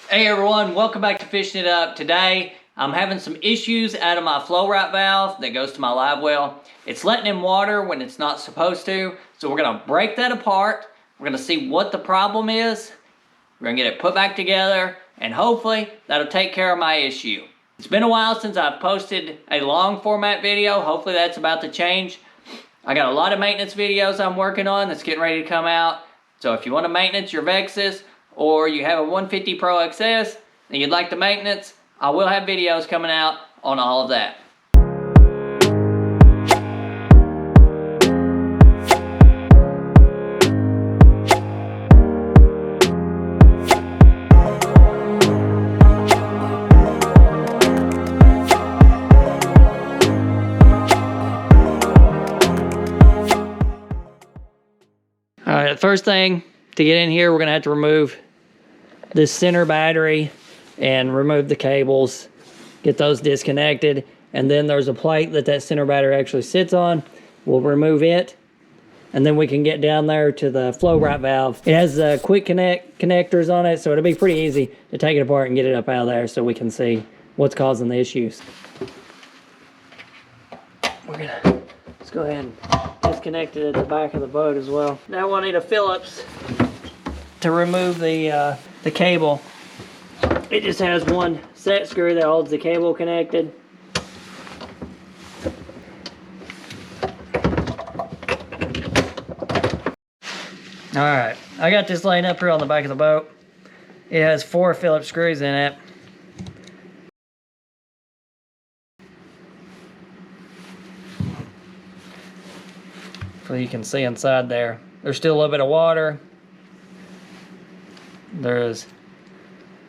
Hey everyone, welcome back to Fishing It Up. Today I'm having some issues out of my flow-rite valve that goes to my live well. It's letting in water when it's not supposed to, so we're going to break that apart. We're going to see what the problem is. We're going to get it put back together, and hopefully that'll take care of my issue. It's been a while since I've posted a long format video. Hopefully that's about to change. I got a lot of maintenance videos I'm working on that's getting ready to come out. So if you want to maintenance your Vexus, or you have a 150 Pro XS and you'd like the maintenance, I will have videos coming out on all of that. All right, the first thing to get in here, we're gonna have to remove this center battery and remove the cables, get those disconnected, and then there's a plate that center battery actually sits on. We'll remove it, and then we can get down there to the flow-rite valve. It has quick connect connectors on it, so it'll be pretty easy to take it apart and get it up out of there so we can see what's causing the issues. Let's go ahead and disconnect it at the back of the boat as well. Now we'll need a Phillips to remove the cable. It just has one set screw that holds the cable connected. Alright, I got this laying up here on the back of the boat. It has 4 Phillips screws in it. So you can see inside there. There's still a little bit of water. There's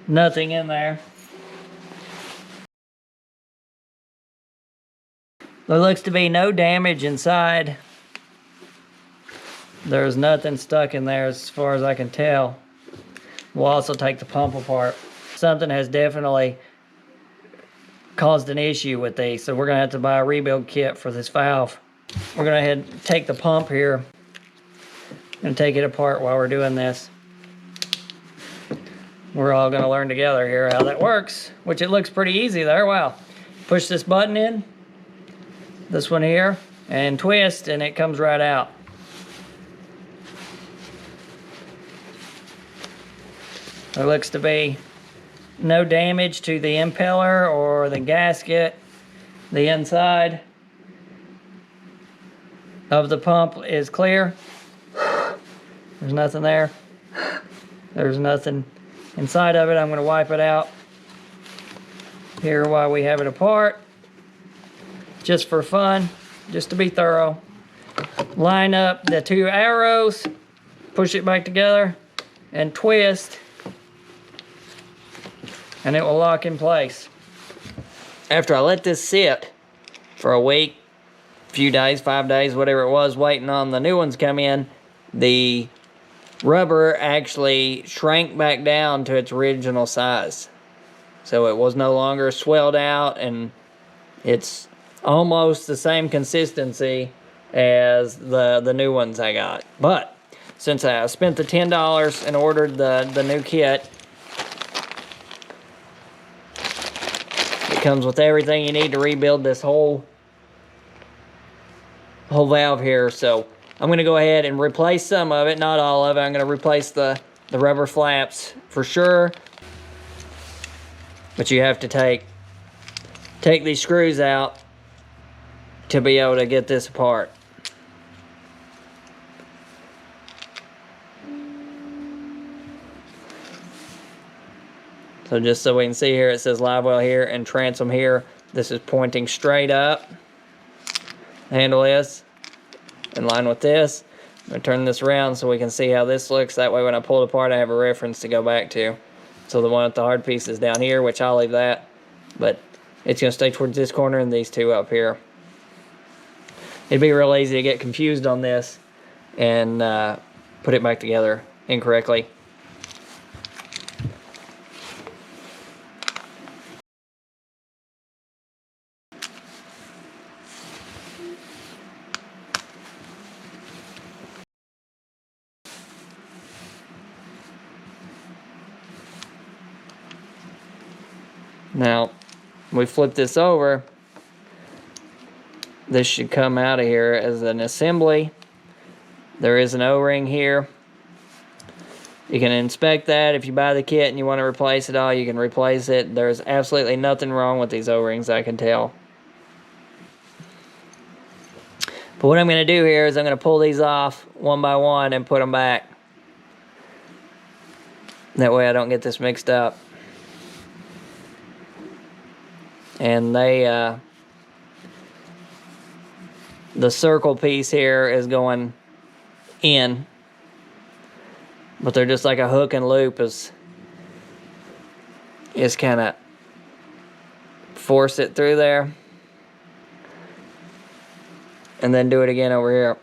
nothing in there. There looks to be no damage inside. There's nothing stuck in there as far as I can tell. We'll also take the pump apart. Something has definitely caused an issue with these, so we're gonna have to buy a rebuild kit for this valve. We're gonna head and take the pump here and take it apart while we're doing this. We're all gonna learn together here how that works, which it looks pretty easy there. Wow. Push this button in, this one here, and twist, and it comes right out. There looks to be no damage to the impeller or the gasket. The inside of the pump is clear. There's nothing there. There's nothing inside of it. I'm going to wipe it out here while we have it apart, just for fun, just to be thorough. Line up the 2 arrows, push it back together, and twist, and it will lock in place. After I let this sit for a week, few days, 5 days, whatever it was, waiting on the new ones to come in, the rubber actually shrank back down to its original size. So it was no longer swelled out, and it's almost the same consistency as the new ones I got. But since I spent the $10 and ordered the new kit, it comes with everything you need to rebuild this whole valve here. So I'm going to go ahead and replace some of it, not all of it. I'm going to replace the rubber flaps for sure. But you have to take these screws out to be able to get this apart. So just so we can see here, it says livewell here and transom here. This is pointing straight up. Handle is in line with this. I'm going to turn this around so we can see how this looks. That way when I pull it apart, I have a reference to go back to. So the one with the hard piece is down here, which I'll leave that. But it's going to stay towards this corner and these 2 up here. It'd be real easy to get confused on this and put it back together incorrectly. Now, we flip this over. This should come out of here as an assembly. There is an O-ring here. You can inspect that. If you buy the kit and you want to replace it all, you can replace it. There's absolutely nothing wrong with these O-rings, I can tell. But what I'm going to do here is I'm going to pull these off one by one and put them back. That way I don't get this mixed up. And the circle piece here is going in, but they're just like a hook and loop is kind of force it through there, and then do it again over here.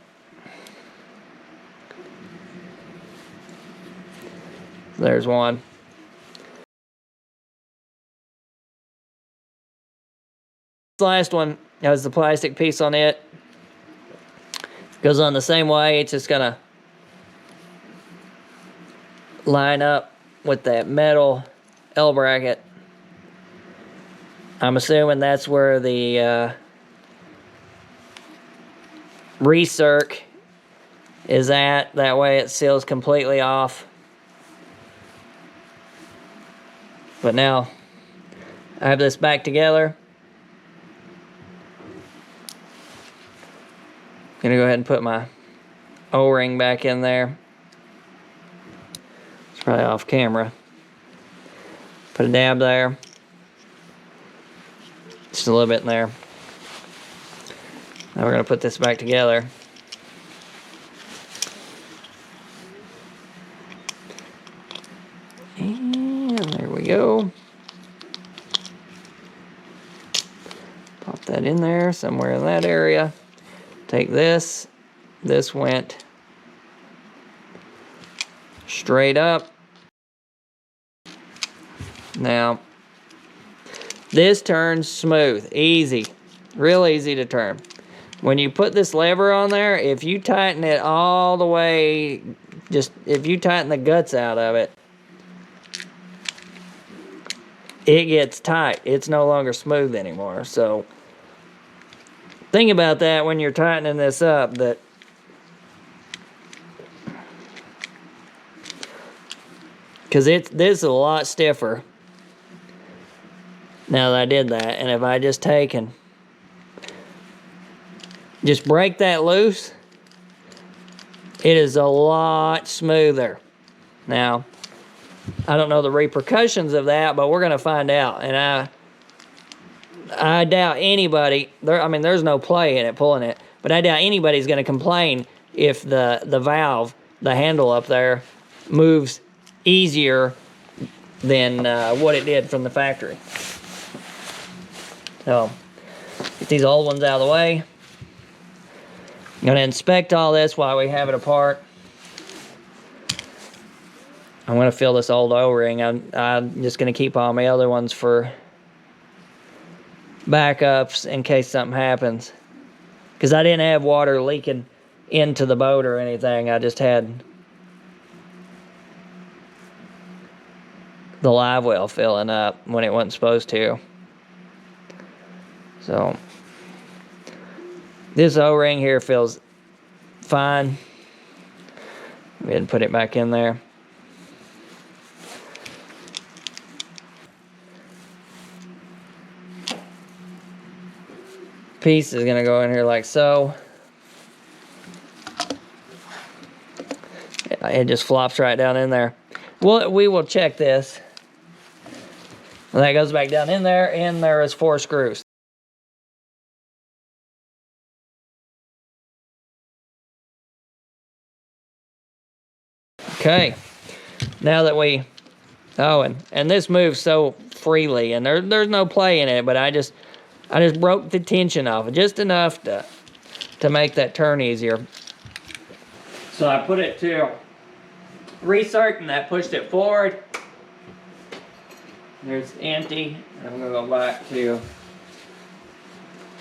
There's one. This last one has the plastic piece on it. Goes on the same way. It's just gonna line up with that metal L bracket. I'm assuming that's where the recirc is at. That way it seals completely off. But now I have this back together. I'm gonna go ahead and put my O-ring back in there. It's probably off camera. Put a dab there. Just a little bit in there. Now we're gonna put this back together. And there we go. Pop that in there, somewhere in that area. Take this. This went straight up. Now, this turns smooth, easy, real easy to turn. When you put this lever on there, if you tighten it all the way, just if you tighten the guts out of it, it gets tight. It's no longer smooth anymore. So think about that when you're tightening this up, that because this is a lot stiffer now that I did that. And if I just take and just break that loose, it is a lot smoother. Now, I don't know the repercussions of that, but we're going to find out. And I doubt anybody, there's no play in it, pulling it, but I doubt anybody's going to complain if the valve, the handle up there, moves easier than what it did from the factory. So, get these old ones out of the way. I'm going to inspect all this while we have it apart. I'm going to fill this old O-ring. I'm just going to keep all my other ones for backups in case something happens. Because I didn't have water leaking into the boat or anything. I just had the live well filling up when it wasn't supposed to. So this O-ring here feels fine. Go ahead and put it back in there. Piece is going to go in here like so. It just flops right down in there. Well, we will check this. And that goes back down in there, and there is 4 screws. Okay, now that we, and this moves so freely, and there's no play in it, but I just broke the tension off, just enough to make that turn easier. So I put it to recirc, and that pushed it forward. There's empty. I'm gonna go back to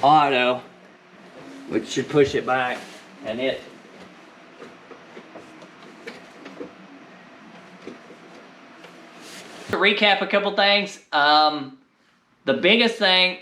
auto, which should push it back, and it. To recap a couple things, The biggest thing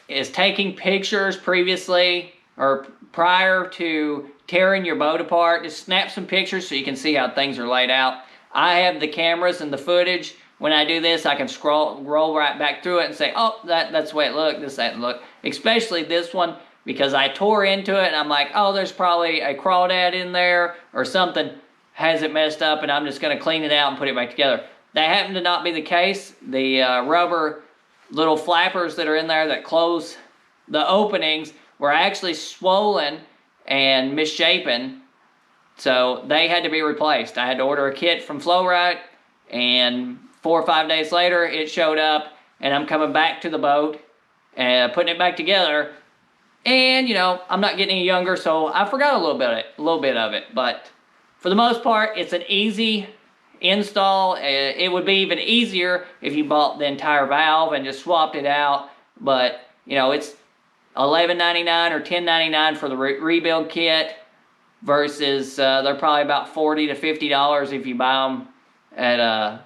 is taking pictures previously or prior to tearing your boat apart. Just snap some pictures so you can see how things are laid out. I have the cameras and the footage. When I do this, I can roll right back through it and say, oh, that's the way it looked, this, that, and look. Especially this one, because I tore into it and I'm like, oh, there's probably a crawdad in there or something has it messed up, and I'm just going to clean it out and put it back together. That happened to not be the case. The rubber little flappers that are in there that close the openings were actually swollen and misshapen, so they had to be replaced. I had to order a kit from flow-rite, and 4 or 5 days later it showed up, and I'm coming back to the boat and putting it back together, and I'm not getting any younger, so I forgot a little bit of it. But for the most part, it's an easy install. It would be even easier if you bought the entire valve and just swapped it out, but it's $11.99 or $10.99 for the rebuild kit versus they're probably about $40 to $50 if you buy them at a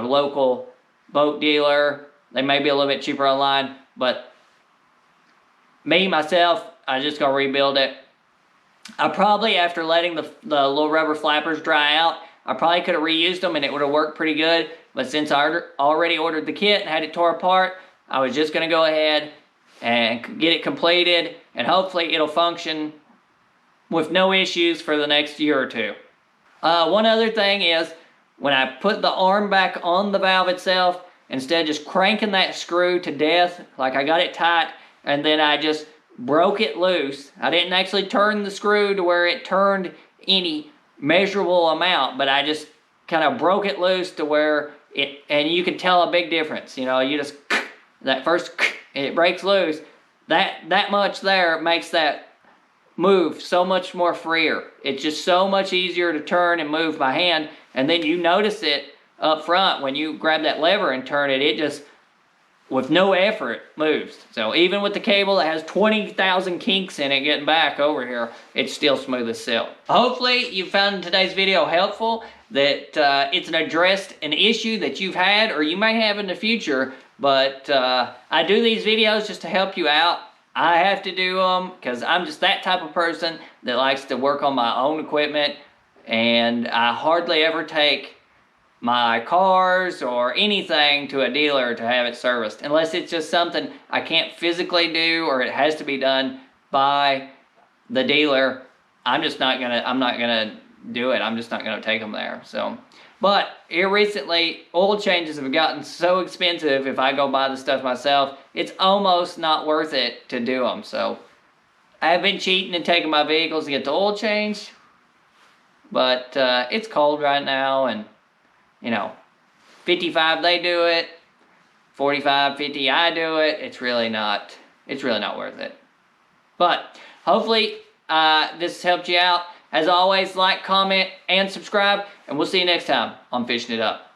local boat dealer. They may be a little bit cheaper online, but myself, I just gonna rebuild it. I probably, after letting the little rubber flappers dry out, I probably could have reused them and it would have worked pretty good. But since I already ordered the kit and had it tore apart, I was just going to go ahead and get it completed, and hopefully it'll function with no issues for the next year or two. One other thing is, when I put the arm back on the valve itself, instead of just cranking that screw to death, like I got it tight, and then I just broke it loose. I didn't actually turn the screw to where it turned any measurable amount, but I just kind of broke it loose to where it, and you can tell a big difference. You just, that first, it breaks loose. That much there makes that move so much more freer. It's just so much easier to turn and move by hand, and then you notice it up front when you grab that lever and turn it, it just, with no effort, moves. So even with the cable that has 20,000 kinks in it getting back over here, it's still smooth as silk. Hopefully you found today's video helpful, that it's addressed an issue that you've had or you may have in the future, but I do these videos just to help you out. I have to do them because I'm just that type of person that likes to work on my own equipment, and I hardly ever take my cars or anything to a dealer to have it serviced, unless it's just something I can't physically do or it has to be done by the dealer. I'm not gonna do it. I'm just not gonna take them there. So, but here recently, oil changes have gotten so expensive. If I go buy the stuff myself, it's almost not worth it to do them. So I've been cheating and taking my vehicles to get the oil changed, but it's cold right now, and 55 they do it, 45, 50 I do it. It's really not worth it. But hopefully this helped you out. As always, like, comment, and subscribe, and we'll see you next time on Fishing It Up.